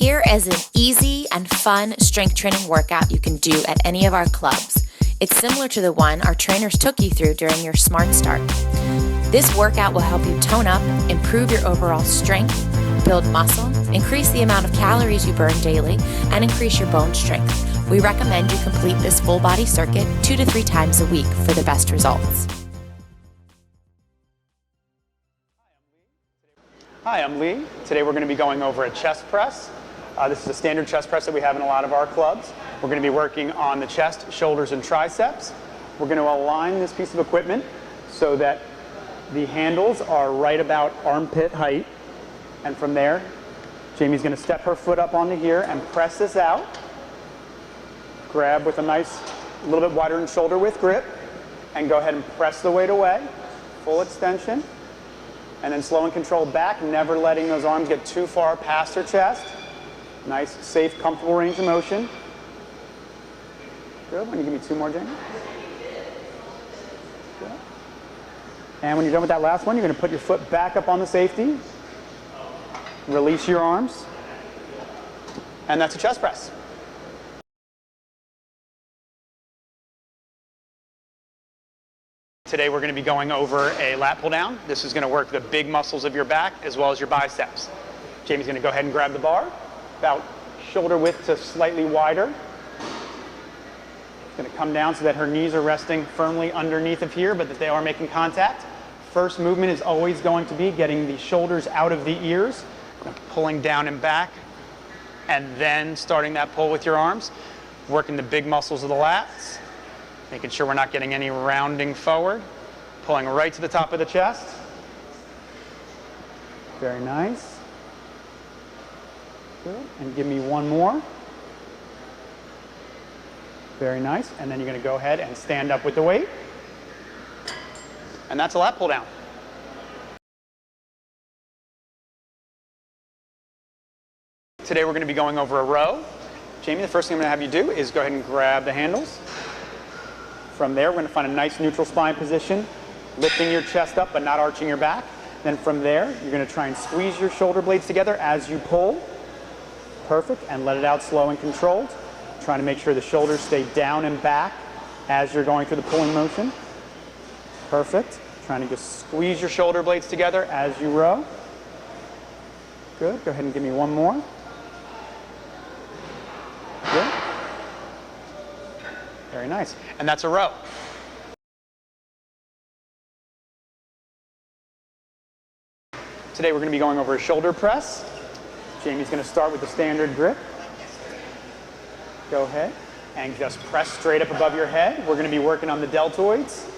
Here is an easy and fun strength training workout you can do at any of our clubs. It's similar to the one our trainers took you through during your Smart Start. This workout will help you tone up, improve your overall strength, build muscle, increase the amount of calories you burn daily, and increase your bone strength. We recommend you complete this full body circuit 2 to 3 times a week for the best results. Hi, I'm Lee. Today we're going to be going over a chest press. This is a standard chest press that we have in a lot of our clubs. We're going to be working on the chest, shoulders, and triceps. We're going to align this piece of equipment so that the handles are right about armpit height. And from there, Jamie's going to step her foot up onto here and press this out. Grab with a nice, a little bit wider than shoulder width grip, and go ahead and press the weight away. Full extension. And then slow and controlled back, never letting those arms get too far past her chest. Nice, safe, comfortable range of motion. Good. When you give me 2 more, Jamie. Good. And when you're done with that last one, you're going to put your foot back up on the safety. Release your arms. And that's a chest press. Today we're going to be going over a lat pull down. This is going to work the big muscles of your back as well as your biceps. Jamie's going to go ahead and grab the bar, about shoulder width to slightly wider. It's going to come down so that her knees are resting firmly underneath of here, but that they are making contact. First movement is always going to be getting the shoulders out of the ears, pulling down and back, and then starting that pull with your arms, working the big muscles of the lats. Making sure we're not getting any rounding forward. Pulling right to the top of the chest. Very nice. Good. And give me 1 more. Very nice. And then you're going to go ahead and stand up with the weight. And that's a lat pull down. Today we're going to be going over a row. Jamie, the first thing I'm going to have you do is go ahead and grab the handles. From there, we're going to find a nice neutral spine position, lifting your chest up but not arching your back. Then from there, you're going to try and squeeze your shoulder blades together as you pull. Perfect. And let it out slow and controlled. Trying to make sure the shoulders stay down and back as you're going through the pulling motion. Perfect. Trying to just squeeze your shoulder blades together as you row. Good. Go ahead and give me 1 more. Good. Very nice. And that's a row. Today we're going to be going over a shoulder press. Jamie's going to start with the standard grip. Go ahead and just press straight up above your head. We're going to be working on the deltoids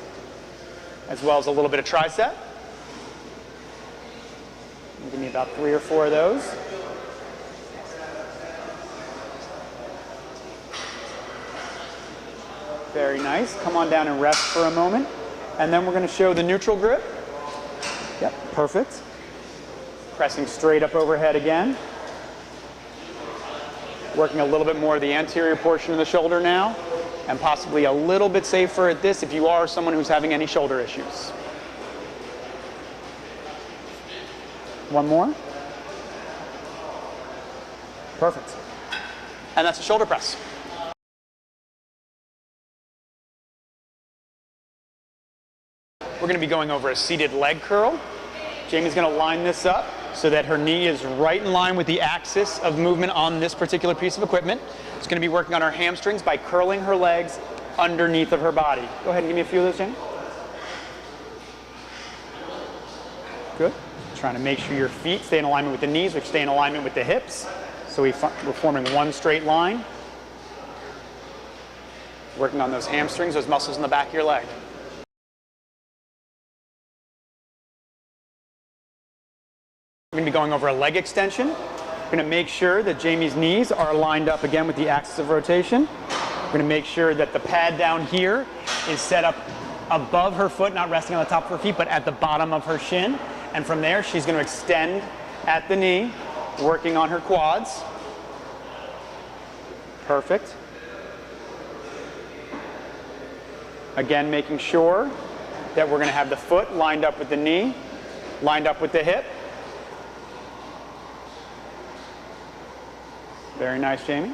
as well as a little bit of tricep. Give me about 3 or 4 of those. Very nice. Come on down and rest for a moment. And then we're going to show the neutral grip. Yep, perfect. Pressing straight up overhead again. Working a little bit more of the anterior portion of the shoulder now. And possibly a little bit safer at this if you are someone who's having any shoulder issues. 1 more. Perfect. And that's a shoulder press. We're going to be going over a seated leg curl. Jamie's going to line this up so that her knee is right in line with the axis of movement on this particular piece of equipment. It's going to be working on her hamstrings by curling her legs underneath of her body. Go ahead and give me a few of those, Jamie. Good. Trying to make sure your feet stay in alignment with the knees, which stay in alignment with the hips. So we're forming one straight line. Working on those hamstrings, those muscles in the back of your leg. We're going to be going over a leg extension. We're going to make sure that Jamie's knees are lined up again with the axis of rotation. We're going to make sure that the pad down here is set up above her foot, not resting on the top of her feet, but at the bottom of her shin. And from there, she's going to extend at the knee, working on her quads. Perfect. Again, making sure that we're going to have the foot lined up with the knee, lined up with the hip. Very nice, Jamie.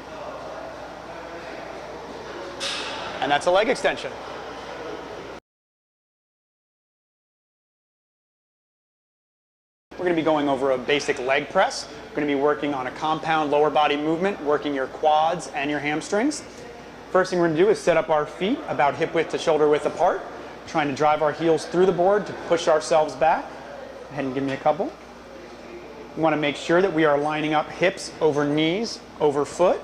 And that's a leg extension. We're going to be going over a basic leg press. We're going to be working on a compound lower body movement, working your quads and your hamstrings. First thing we're going to do is set up our feet about hip width to shoulder width apart, trying to drive our heels through the board to push ourselves back. Go ahead and give me a couple. We want to make sure that we are lining up hips over knees, over foot,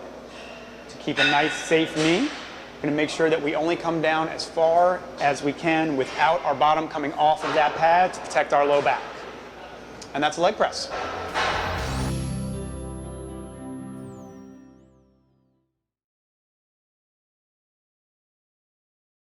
to keep a nice safe knee. We're going to make sure that we only come down as far as we can without our bottom coming off of that pad to protect our low back. And that's a leg press.